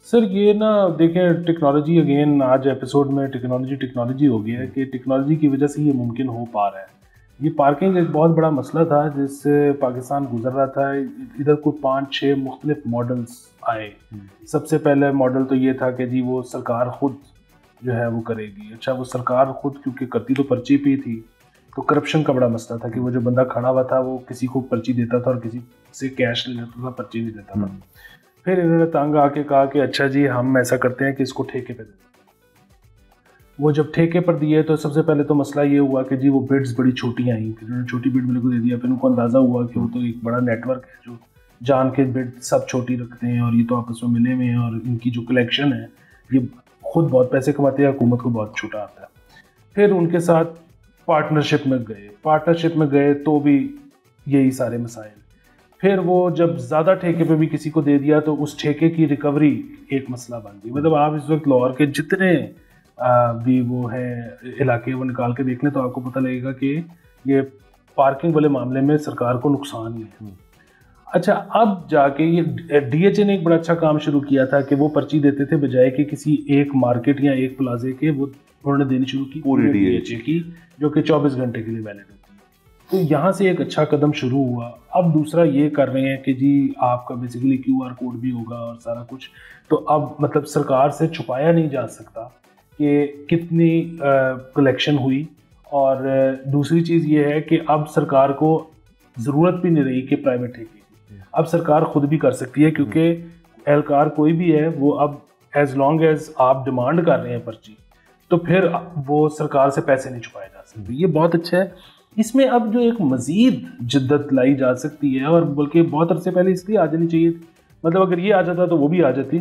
सर ये ना देखें, टेक्नोलॉजी अगेन आज एपिसोड में टेक्नोलॉजी हो गया है कि टेक्नोलॉजी की वजह से ये मुमकिन हो पा रहा है। ये पार्किंग एक बहुत बड़ा मसला था जिससे पाकिस्तान गुजर रहा था। इधर कोई 5-6 मुख्तलिफ मॉडल्स आए। सबसे पहले मॉडल तो ये था कि जी वो सरकार खुद जो है वो करेगी। अच्छा, वो सरकार खुद क्योंकि करती तो पर्ची पे थी, तो करप्शन का बड़ा मसला था कि वो जो बंदा खड़ा हुआ था वो किसी को पर्ची देता था और किसी से कैश ले लेता था, पर्ची नहीं देता था। फिर इन्होंने तंग आके कहा कि अच्छा जी हम ऐसा करते हैं कि इसको ठेके पे दें। वो जब ठेके पर दिए तो सबसे पहले तो मसला ये हुआ कि जी वो बिड्स बड़ी छोटी आई, फिर उन्होंने छोटी बिड मेरे को दे दिया। फिर उनको अंदाज़ा हुआ कि वो तो एक बड़ा नेटवर्क है जो जान के बिड सब छोटी रखते हैं और ये तो आपस में मिले हुए हैं और इनकी जो कलेक्शन है ये खुद बहुत पैसे कमाते हैं, हुकूमत को बहुत छोटा आता है। फिर उनके साथ पार्टनरशिप में गए तो भी यही सारे मसाइल। फिर वो जब ज़्यादा ठेके पे भी किसी को दे दिया तो उस ठेके की रिकवरी एक मसला बन गई। मतलब आप इस वक्त लाहौर के जितने भी वो है इलाके वो निकाल के देख लें तो आपको पता लगेगा कि ये पार्किंग वाले मामले में सरकार को नुकसान ही है। अच्छा, अब जाके ये DHA ने एक बड़ा अच्छा काम शुरू किया था कि वो पर्ची देते थे बजाय कि किसी एक मार्केट या एक प्लाजे के, वो उन्होंने देनी शुरू की पूरी DHA की जो कि 24 घंटे के लिए वैलिड होती है। तो यहाँ से एक अच्छा कदम शुरू हुआ। अब दूसरा ये कर रहे हैं कि जी आपका बेसिकली QR कोड भी होगा और सारा कुछ। तो अब मतलब सरकार से छुपाया नहीं जा सकता कि कितनी कलेक्शन हुई। और दूसरी चीज़ ये है कि अब सरकार को ज़रूरत भी नहीं रही कि प्राइवेट ठेके की, अब सरकार खुद भी कर सकती है क्योंकि एहलकार कोई भी है वो अब एज लॉन्ग एज आप डिमांड कर रहे हैं पर्ची तो फिर वो सरकार से पैसे नहीं छुपाए जा सकते। ये बहुत अच्छा है। इसमें अब जो एक मज़ीद जिद्दत लाई जा सकती है और बल्कि बहुत अरसे पहले इसलिए आ जानी चाहिए थी, मतलब अगर ये आ जाता तो वो भी आ जाती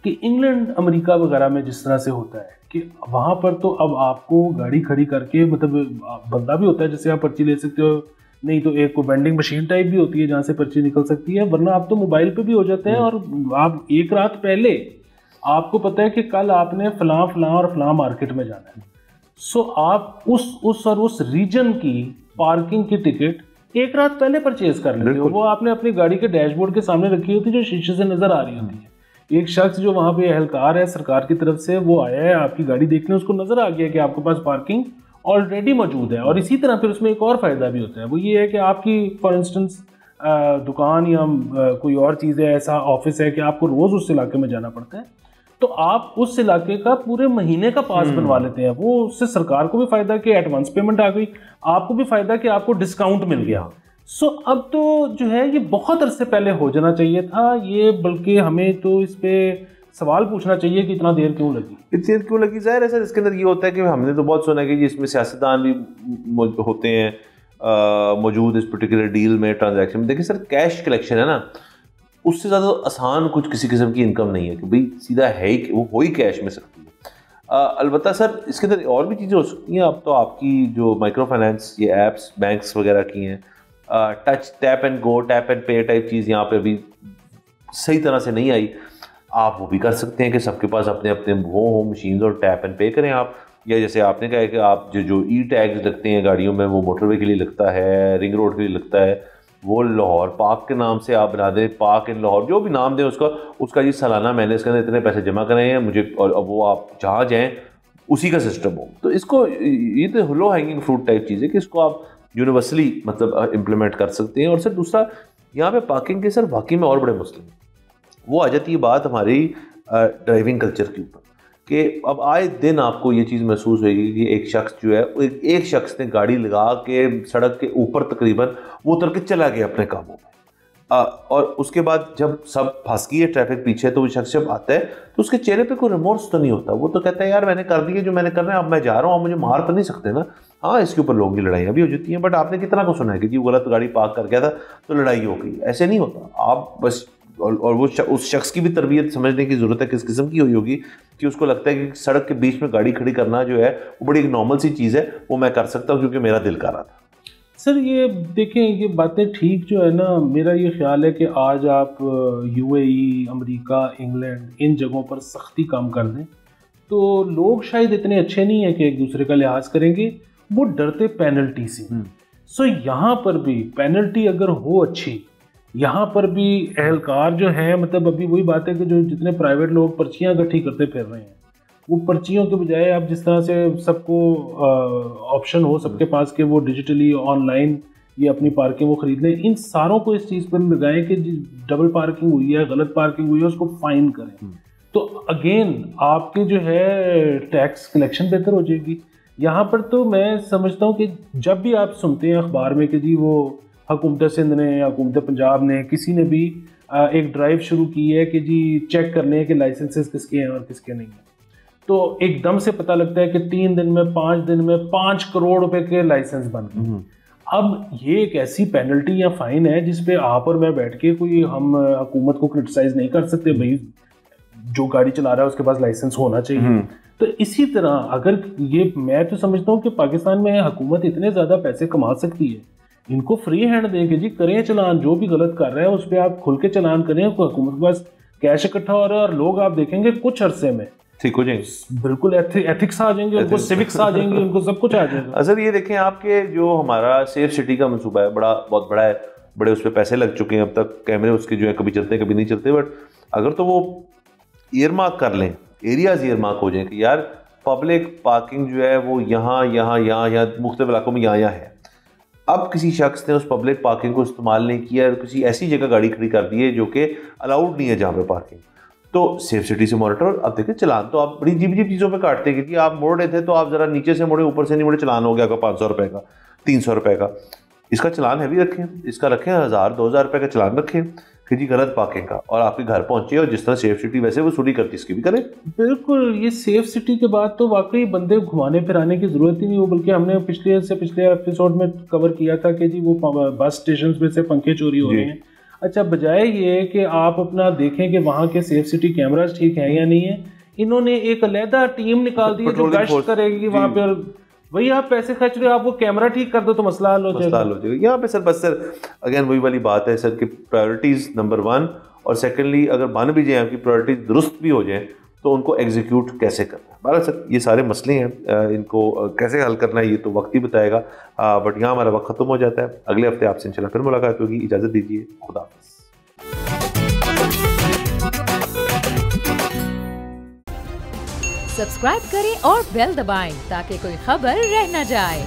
कि इंग्लैंड अमेरिका वगैरह में जिस तरह से होता है कि वहाँ पर तो अब आपको गाड़ी खड़ी करके मतलब बंदा भी होता है जिससे आप पर्ची ले सकते हो, नहीं तो एक को वेंडिंग मशीन टाइप भी होती है जहाँ से पर्ची निकल सकती है, वरना आप तो मोबाइल पे भी हो जाते हैं। और आप एक रात पहले आपको पता है कि कल आपने फलां फलां और फलां मार्केट में जाना है, सो आप उस रीजन की पार्किंग की टिकट एक रात पहले परचेज कर लेते हो। वो आपने अपनी गाड़ी के डैशबोर्ड के सामने रखी होती है जो शीशे से नजर आ रही होती है। एक शख्स जो वहाँ पे एहलकार है सरकार की तरफ से, वो आया है आपकी गाड़ी देखने, उसको नजर आ गया कि आपके पास पार्किंग ऑलरेडी मौजूद है। और इसी तरह फिर उसमें एक और फायदा भी होता है, वो ये है कि आपकी फॉर इंस्टेंस दुकान या कोई और चीज़ है, ऐसा ऑफिस है कि आपको रोज उस इलाके में जाना पड़ता है, तो आप उस इलाके का पूरे महीने का पास बनवा लेते हैं। वो उससे सरकार को भी फायदा कि एडवांस पेमेंट आ गई, आपको भी फायदा कि आपको डिस्काउंट मिल गया। सो अब तो जो है ये बहुत अरसे पहले हो जाना चाहिए था ये, बल्कि हमें तो इस पे सवाल पूछना चाहिए कि इतना देर क्यों लगी। इतनी देर क्यों लगी? जाहिर है सर, इसके अंदर ये होता है कि हमने तो बहुत सुना है कि इसमें सियासतदान भी होते हैं मौजूद इस पर्टिकुलर डील में, ट्रांजैक्शन में। देखिए सर, कैश कलेक्शन है ना, उससे ज़्यादा आसान कुछ किसी किस्म की इनकम नहीं है कि भाई सीधा है ही, वो हो ही कैश में सकती है। अलबत्ता सर इसके अंदर और भी चीज़ें हो सकती हैं। अब तो आपकी जो माइक्रो फाइनेंस ये ऐप्स बैंक्स वगैरह की हैं, touch tap and go, tap and पे टाइप चीज़ यहाँ पे अभी सही तरह से नहीं आई। आप वो भी कर सकते हैं कि सबके पास अपने अपने वो हो मशीन और टैप एंड पे करें आप। या जैसे आपने कहा है कि आप जो ई टैग्स लगते हैं गाड़ियों में, वो मोटरवे के लिए लगता है, रिंग रोड के लिए लगता है, वो लाहौर पार्क के नाम से आप बना दें, पार्क इन लाहौर, जो भी नाम दें उसका ये सालाना मैंने इसके अंदर इतने पैसे जमा करे हैं मुझे, और अब वो आप जहाँ जाएँ उसी का सिस्टम हो। तो इसको, ये तो लो हैंगिंग फ्रूट टाइप चीज़ है कि इसको आप यूनिवर्सली मतलब इम्प्लीमेंट कर सकते हैं। और सर दूसरा, यहाँ पे पार्किंग के सर वाकई में और बड़े मसले हैं। वो आ जाती है बात हमारी ड्राइविंग कल्चर के ऊपर कि अब आए दिन आपको ये चीज़ महसूस होगी कि एक शख्स जो है, एक शख्स ने गाड़ी लगा के सड़क के ऊपर तकरीबन वो उतर के चला गया अपने कामों में, और उसके बाद जब सब फंस गई है ट्रैफिक पीछे, तो वो शख्स जब आता है तो उसके चेहरे पे कोई रिमोर्स तो नहीं होता। वो तो कहता है यार मैंने कर दिया जो मैंने करना है, अब मैं जा रहा हूँ, आप मुझे मार तो नहीं सकते ना। हाँ, इसके ऊपर लोगों की लड़ाइयाँ भी हो जाती हैं, बट आपने कितना को सुना है कि जी वो गलत गाड़ी पार्क कर गया था तो लड़ाई हो गई। ऐसे नहीं होता। आप बस, और वो उस शख्स की भी तरबियत समझने की ज़रूरत है किस किस्म की हुई होगी कि उसको लगता है कि सड़क के बीच में गाड़ी खड़ी करना जो है वो बड़ी एक नॉर्मल सी चीज़ है, वो मैं कर सकता हूँ क्योंकि मेरा दिल कर रहा था। सर ये देखें, ये बातें ठीक जो है ना, मेरा ये ख्याल है कि आज आप यूएई, अमेरिका, इंग्लैंड, इन जगहों पर सख्ती काम कर दें तो लोग शायद इतने अच्छे नहीं है कि एक दूसरे का लिहाज करेंगे, वो डरते पेनल्टी से। सो यहाँ पर भी पेनल्टी अगर हो अच्छी, यहाँ पर भी एहलकार जो है, मतलब अभी वही बात है कि जो जितने प्राइवेट लोग पर्चियाँ इकट्ठी करते फिर रहे हैं, वो पर्चियों के बजाय अब जिस तरह से सबको ऑप्शन हो सबके पास कि वो डिजिटली ऑनलाइन ये अपनी पार्किंग वो खरीद लें, इन सारों को इस चीज़ पर लगाएं कि डबल पार्किंग हुई है, गलत पार्किंग हुई है, उसको फाइन करें। तो अगेन आपके जो है टैक्स कलेक्शन बेहतर हो जाएगी। यहाँ पर तो मैं समझता हूँ कि जब भी आप सुनते हैं अखबार में कि जी वो हुकूमत सिंध ने या हुकूमत पंजाब ने किसी ने भी एक ड्राइव शुरू की है कि जी चेक करने के लाइसेंसेस किसके हैं और किसके नहीं हैं, तो एकदम से पता लगता है कि 3 दिन में 5 दिन में 5 करोड़ रुपए के लाइसेंस बन गए। अब ये एक ऐसी पेनल्टी या फाइन है जिसपे आप और मैं बैठ के कोई हम हुकूमत को क्रिटिसाइज नहीं कर सकते, भाई जो गाड़ी चला रहा है उसके पास लाइसेंस होना चाहिए। तो इसी तरह अगर ये, मैं तो समझता हूँ कि पाकिस्तान में हुकूमत इतने ज़्यादा पैसे कमा सकती है, इनको फ्री हैंड दें कि जी करें चलान, जो भी गलत कर रहा है उस पर आप खुल के चलान करें, हुकूमत के पास कैश इकट्ठा हो रहा है और लोग आप देखेंगे कुछ अरसे में ठीक हो जाएंगे, बिल्कुल एथिक्स आ जाएंगे उनको, सिविक्स आ जाएंगे उनको, सब कुछ आ जाएगा। सर ये देखें, आपके जो हमारा सेफ सिटी का मंसूबा है बहुत बड़ा है, बड़े उस पर पैसे लग चुके हैं, अब तक कैमरे उसके जो है कभी चलते हैं कभी नहीं चलते, बट अगर तो वो ईयरमार्क कर लें, एरियाज ईयरमार्क हो जाए कि यार पब्लिक पार्किंग जो है वो यहाँ मुख्तलिफ इलाकों में यहाँ है। अब किसी शख्स ने उस पब्लिक पार्किंग को इस्तेमाल नहीं किया और किसी ऐसी जगह गाड़ी खड़ी कर दी है जो कि अलाउड नहीं है जहाँ पे पार्किंग, तो सेफ सिटी से मॉनिटर। अब देखिए चलान तो आप बड़ी अजीब चीज़ों पे काटते हैं कि आप मोड़ रहे थे तो आप ज़रा नीचे से मोड़े ऊपर से नहीं मोड़े, चलान हो गया आपका 500 रुपये का, 300 रुपये का। इसका चलान हैवी रखें, इसका रखें 1000-2000 रुपये का चलान रखें कि जी गलत पार्किंग का, और आपके घर पहुंचे और जिस तरह सेफ सिटी वैसे वो सुनी करती इसकी भी करें। बिल्कुल, ये सेफ सिटी के बाद तो वाकई बंदे घुमाने फिराने की ज़रूरत ही नहीं हो, बल्कि हमने पिछले एपिसोड में कवर किया था कि जी वो बस स्टेशन में से पंखे चोरी हो रहे हैं। अच्छा, बजाय ये कि आप अपना देखें कि वहाँ के सेफ सिटी कैमरास ठीक है या नहीं है, इन्होंने एक अलहदा टीम निकाल दी है जो गश्त करेगी वहाँ पे। वही आप पैसे खर्च रहे हो, आपको कैमरा ठीक कर दो तो मसला हल हो जाएगा। यहाँ पे सर बस सर अगेन वही वाली बात है सर कि प्रायोरिटीज़ नंबर 1 और सेकेंडली अगर बन भी जाए आपकी प्रायोरिटीज दुरुस्त भी हो जाए तो उनको एग्जीक्यूट कैसे करना है। बहरहाल सर ये सारे मसले हैं, इनको कैसे हल करना है ये तो वक्त ही बताएगा। बट यहाँ हमारा वक्त ख़त्म हो जाता है। अगले हफ्ते आपसे इंशाल्लाह फिर मुलाकात होगी। इजाज़त दीजिए, खुदा हाफ़िज़। सब्सक्राइब करें और बेल दबाएं ताकि कोई खबर रह न जाए।